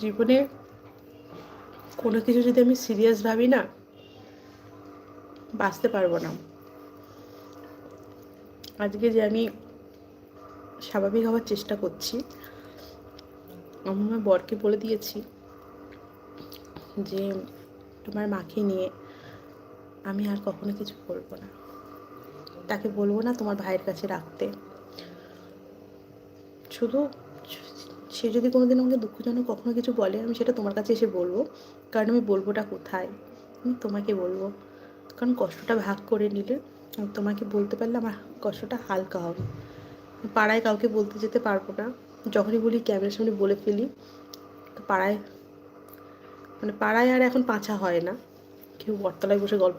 জীবনে কোনো কিছু যদি আমি সিরিয়াস ভাবি না, বাঁচতে পারবো না। আজকে যে আমি স্বাভাবিক হওয়ার চেষ্টা করছি, আমি আমার বরকে বলে দিয়েছি যে তোমার মাকে নিয়ে আমি আর কখনো কিছু বলবো না, তাকে বলবো না তোমার ভাইয়ের কাছে রাখতে। শুধু সে যদি কোনোদিন আমাকে দুঃখজনক কখনো কিছু বলে, আমি সেটা তোমার কাছে এসে বলবো। কারণ আমি বলবোটা কোথায়, আমি তোমাকে বলবো। কারণ কষ্টটা ভাগ করে নিলে, আমি তোমাকে বলতে পারলে আমার কষ্টটা হালকা হবে। পাড়ায় কাউকে বলতে যেতে পারবো না। যখনই বলি ক্যামেরার সামনে বলে ফেলি। তো পাড়ায় আর এখন পাঁচা হয় না। কেউ বটতলায় বসে গল্প